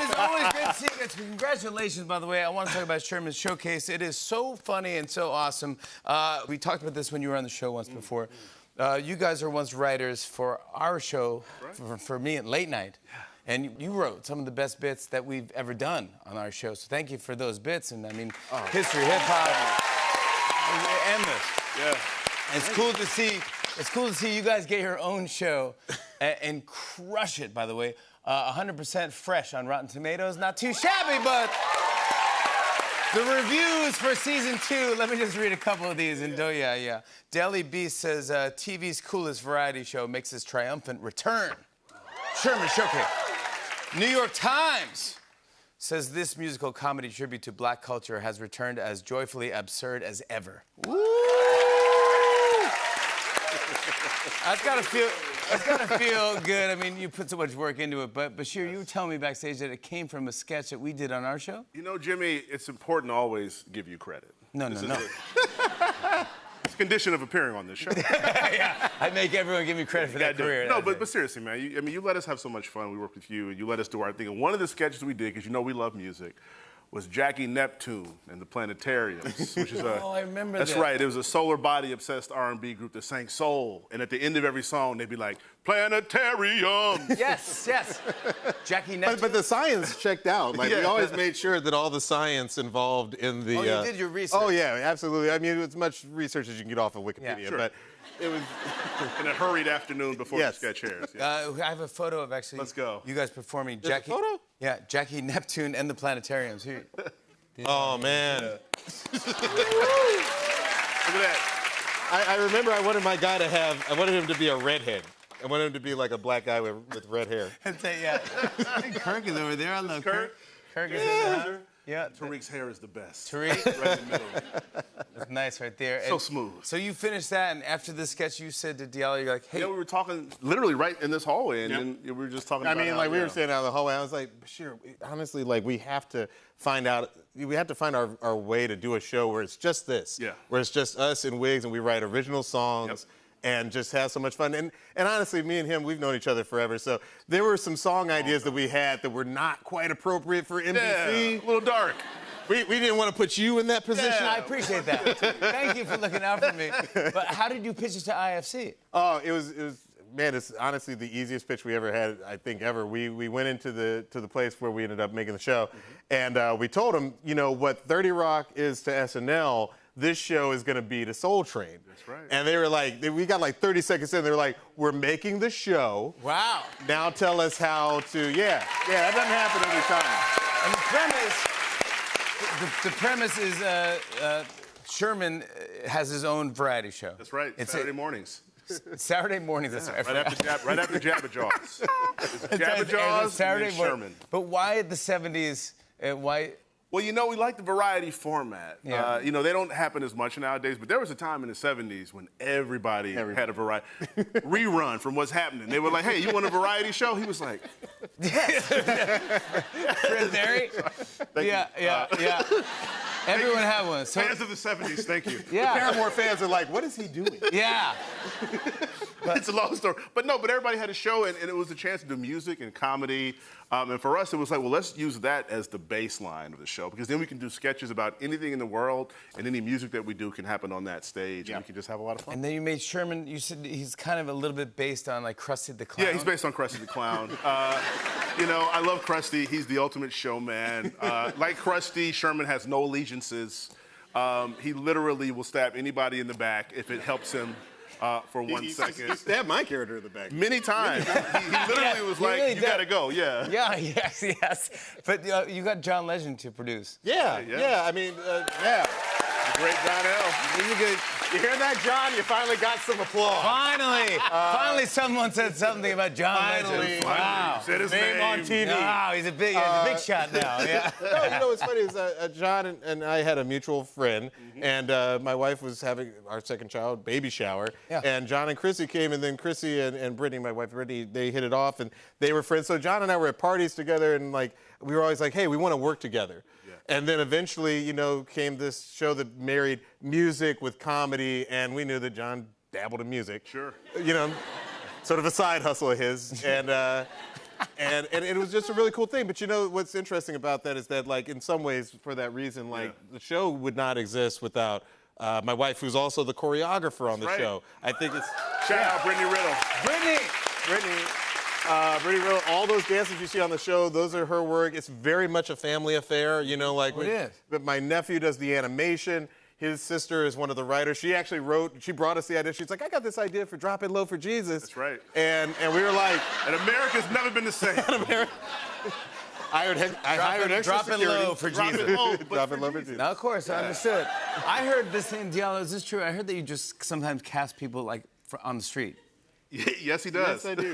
is always great seeing you. Congratulations, by the way. I want to talk about Sherman's Showcase. It is so funny and so awesome. We talked about this when you were on the show once before. You guys were once writers for our show, for me at Late Night. Yeah. And you wrote some of the best bits that we've ever done on our show. So thank you for those bits. And I mean, history, hip hop, endless. Yeah. And it's cool to see. It's cool to see you guys get your own show and crush it. By the way, 100% fresh on Rotten Tomatoes. Not too shabby, but the reviews for season 2. Let me just read a couple of these. And Daily Beast says TV's coolest variety show makes its triumphant return. Sherman Showcase. New York Times says this musical comedy tribute to black culture has returned as joyfully absurd as ever. Woo! That's gotta feel good. I mean, you put so much work into it. But Bashir, you were telling me backstage that it came from a sketch that we did on our show. You know, Jimmy, it's important to always give you credit. No. It's a condition of appearing on this show. Yeah, I make everyone give me credit for that career. No, but seriously, man, you let us have so much fun. We worked with you, and you let us do our thing. And one of the sketches we did, because you know we love music, was Jackie Neptune and the Planetariums, which is I remember That's right. It was a solar body-obsessed R&B group that sang soul. And at the end of every song, they'd be like, Planetarium. Yes. Jackie Neptune. But the science checked out. Like, we always made sure that all the science involved in the... Oh, you did your research. Oh, yeah, absolutely. I mean, as much research as you can get off of Wikipedia. Yeah, sure. But it was... in a hurried afternoon before the sketch airs. Yeah. I have a photo of actually... Let's go. You guys performing There's Jackie... a photo? Yeah, Jackie Neptune and the Planetariums. Here. Oh, man. Yeah. Look at that. I remember I wanted my guy to have... I wanted him to be a redhead. I wanted him to be like a black guy with red hair. I think Kirk is over there. I love Kirk. Kirk is in there. Yeah. Tariq's hair is the best. Tariq? Right in the middle. That's nice right there. So smooth. So you finished that, and after the sketch, you said to Diallo, you're like, hey. Yeah, we were talking literally right in this hallway, and then we were just talking about like, we were standing out in the hallway. I was like, Bashir, honestly, like, we have to find our way to do a show where it's just this. Yeah. Where it's just us and Wigs, and we write original songs. And just have so much fun. And honestly, me and him, we've known each other forever. So there were some song ideas that we had that were not quite appropriate for NBC. Yeah, a little dark. We didn't want to put you in that position. Yeah, I appreciate that. Thank you for looking out for me. But how did you pitch it to IFC? Oh, it was man, it's honestly the easiest pitch we ever had, I think, ever. We went into the place where we ended up making the show, and we told them, you know, what 30 Rock is to SNL, this show is going to be to Soul Train. That's right. And they were like, we got like 30 seconds in, they were like, we're making the show. Wow. Now tell us how to, that doesn't happen every time. And the premise is Sherman has his own variety show. That's right, Saturday mornings. Saturday mornings, that's right. Right after Jabba Jaws. Jabba Jaws and Sherman. But why the 70s, why... Well, you know, we like the variety format. Yeah. You know, they don't happen as much nowadays, but there was a time in the 70s when everybody had a variety rerun from What's Happening. They were like, hey, you want a variety show? He was like... Yes. Fred Derry? Yeah. Everyone had one. So, fans of the 70s, thank you. Yeah. The Paramore fans are like, what is he doing? Yeah. It's a long story. But everybody had a show, and it was a chance to do music and comedy. And for us, it was like, well, let's use that as the baseline of the show, because then we can do sketches about anything in the world, and any music that we do can happen on that stage, and we can just have a lot of fun. And then you made Sherman, you said he's kind of a little bit based on, like, Krusty the Clown. Yeah, he's based on Krusty the Clown. You know, I love Krusty. He's the ultimate showman. Like Krusty, Sherman has no allegiances. He literally will stab anybody in the back if it helps him. For 1 second. He stabbed my character in the back. Many times. He literally was like, really, you gotta go, Yeah, yes. But you got John Legend to produce. Yeah. I mean, The great John L. You hear that, John? You finally got some applause. Finally someone said something about John Legend. Wow. Said his name on TV. Wow, he's a big shot now. Yeah. No, you know what's funny is John and I had a mutual friend, and my wife was having our second child, baby shower, and John and Chrissy came, and then Chrissy and Brittany, my wife Brittany, they hit it off, and they were friends. So John and I were at parties together, and like we were always like, hey, we want to work together. And then eventually, you know, came this show that married music with comedy, and we knew that John dabbled in music. Sure. You know, sort of a side hustle of his. And And it was just a really cool thing. But you know what's interesting about that is that, like, in some ways, for that reason, like, the show would not exist without my wife, who's also the choreographer on the show. I think it's... Shout out Brittany Riddle. Brittany Riddle, all those dances you see on the show, those are her work. It's very much a family affair, you know, like... It is. But my nephew does the animation. His sister is one of the writers. She actually she brought us the idea. She's like, I got this idea for Drop It Low for Jesus. That's right. And we were like... And America's never been the same. I hired extra Drop it security. low for Drop Jesus. it low, Drop it low for Jesus. Now, of course, I understood. I heard this thing, Diallo, is this true? I heard that you just sometimes cast people, like, on the street. Yes, he does. Yes, I do.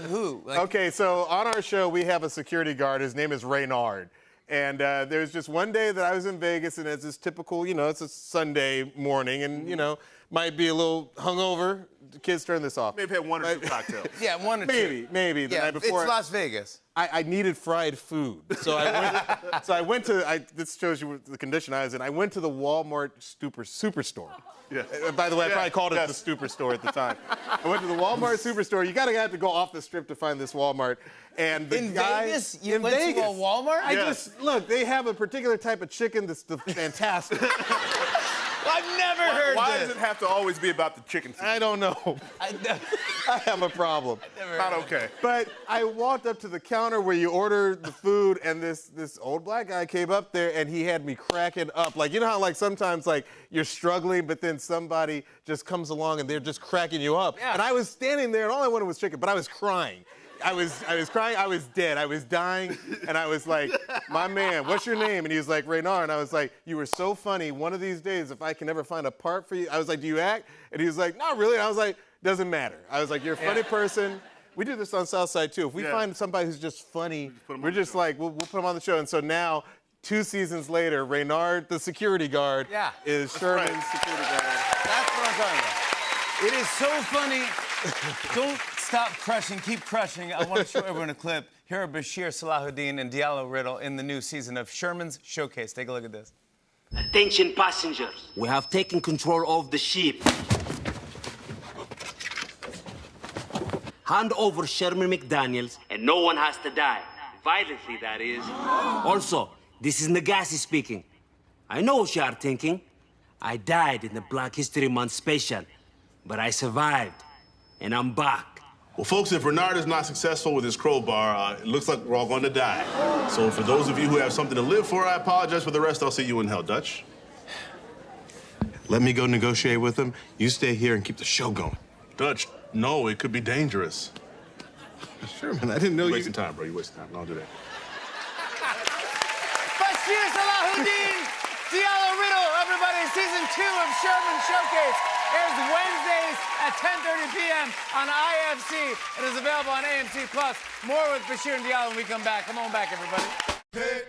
Who? Like, Okay, so on our show, we have a security guard. His name is Reynard. And there's just one day that I was in Vegas, and it's this typical, you know, it's a Sunday morning, and, you know, might be a little hungover. The kids turn this off. Maybe had one or two cocktails. Yeah, one or two. Maybe. The Yeah, night before. it's Las Vegas. I needed fried food. So I went to, this shows you the condition I was in. I went to the Walmart Superstore. Yeah. By the way, I probably called it Yes. the Superstore at the time. I went to the Walmart Superstore. You have to go off the strip to find this Walmart. And the In guy, Vegas? You in went to a Vegas. Walmart? Look, they have a particular type of chicken that's fantastic. I've never heard Why this. does it have to always be about the chicken? I don't know. I have a problem. Not okay. But I walked up to the counter where you order the food, and this old black guy came up there, and he had me cracking up. Like, you know how, like, sometimes, like, you're struggling, but then somebody just comes along, and they're just cracking you up. Yeah. And I was standing there, and all I wanted was chicken, but I was crying. I was crying, I was dead, I was dying, and I was like, my man, what's your name? And he was like, Reynard, and I was like, you were so funny. One of these days, if I can ever find a part for you, I was like, do you act? And he was like, not really. And I was like, doesn't matter. I was like, you're a funny person. We do this on Southside too. If we find somebody who's just funny, we're just like, we'll put them on the show. And so now, 2 seasons later, Reynard, the security guard, is Sherman's security guard. That's what I'm talking about. It is so funny. Don't stop crushing, keep crushing. I want to show everyone a clip. Here are Bashir Salahuddin and Diallo Riddle in the new season of Sherman's Showcase. Take a look at this. Attention passengers, we have taken control of the ship. Hand over Sherman McDaniels and no one has to die. Violently, that is. Also, this is Nagasi speaking. I know what you are thinking. I died in the Black History Month special, but I survived, and I'm back. Well, folks, if Renard is not successful with his crowbar, it looks like we're all going to die. So for those of you who have something to live for, I apologize. For the rest, I'll see you in hell. Dutch? Let me go negotiate with him. You stay here and keep the show going. Dutch, no, it could be dangerous. Sure, man. I didn't know You're you... wasting time, bro. You're wasting time. Don't do that. Bashir Salahuddin, Diallo Riddle, everybody. Season 2 of Sherman Showcase airs Wednesdays at 10:30 p.m. on IFC. It is available on AMC+. More with Bashir and Diallo when we come back. Come on back, everybody. Hey.